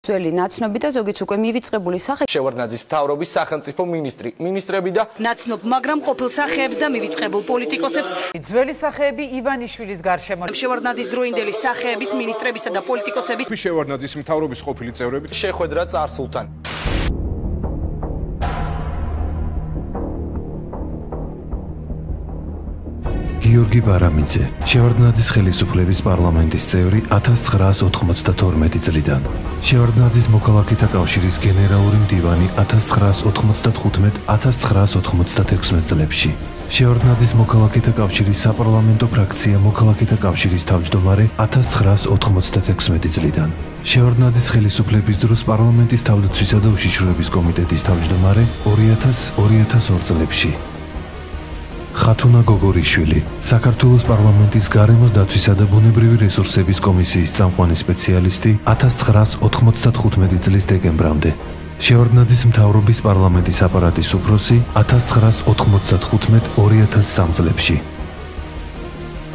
ძველი ნაცნობი და ზოგიც უკვე მივიწყებული სახე. შევარდნაძის მთავრობის სახელმწიფო მინისტრები და ნაცნობ, მაგრამ ყოფილ სახეებს და მივიწყებულ პოლიტიკოსებს. ძველი სახეები ივანიშვილის გარშემო. შევარდნაძის დროინდელი სახეების, მინისტრებისა და პოლიტიკოსების. შევარდნაძის მთავრობის ყოფილი წევრები. შეხვედრა წარსულთან. გიორგი ბარამიძე, შევარდნაძის ხელისუფლების პარლამენტის წევრი 1992 წლიდან. შევარდნაძის მოქალაქეთა კავშირის გენერალური მდივანი 1995-1996 წლებში. შევარდნაძის მოქალაქეთა კავშირის საპარლამენტო ფრაქცია მოქალაქეთა კავშირის თავმჯდომარე 1996 წლიდან. შევარდნაძის ხელისუფლების დროს პარლამენტის თავდაცვისა და უშიშროების კომიტეტის თავმჯდომარე 2000-2002 წლებში. ხათუნა გოგორიშვილი, საქართველოს პარლამენტის გარემოს დაცვისა და ბუნებრივი რესურსების კომისიის წამყვანი სპეციალისტი 1995 წლის დეკემბრამდე. შევარდნაძის მთავრობის პარლამენტის აპარატის უფროსი 1995-2003 წლებში.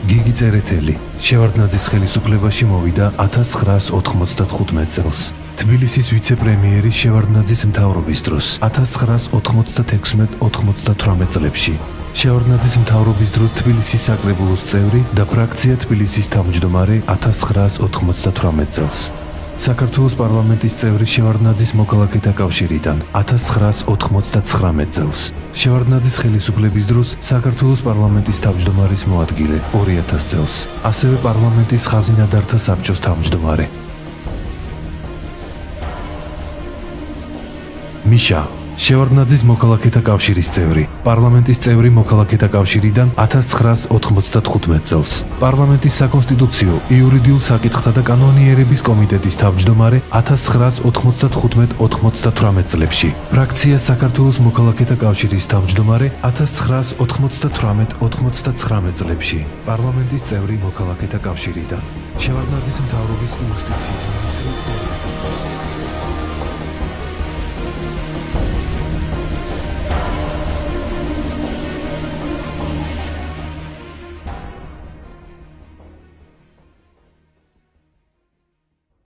გიგი წერეთელი, შევარდნაძის ხელისუფლებაში მოვიდა 1995 წელს. თბილისის ვიცე-პრემიერი შევარდნაძის მთავრობის დროს 1996-98 წლებში. შევარდნაძის მთავრობის დროს თბილისის საკრებულოს წევრი და ფრაქცია თბილისის თავმჯდომარე 1998 წელს. საქართველოს პარლამენტის წევრი შევარდნაძის მოქალაქეთა კავშირიდან 1999 წელს. შევარდნაძის ხელისუფლების დროს საქართველოს პარლამენტის თავმჯდომარის მოადგილე 2000 წელს. ასევე პარლამენტის ხაზინადართა საბჭოს თავმჯდომარე. მიშა, შევარდნაძის მოქალაქეთა კავშირის წევრი, პარლამენტის წევრი მოქალაქეთა კავშირიდან 1995 წელს. პარლამენტის საკონსტიტუციო, იურიდიულ საკითხთა და კანონიერების კომიტეტის თავმჯდომარე 1995-98 წლებში. ფრაქცია საქართველოს მოქალაქეთა კავშირის თავმჯდომარე 1998-99 წლებში. პარლამენტის წევრი მოქალაქეთა კავშირიდან. შევარდნაძის მთავრობის იუსტიციის მინისტრი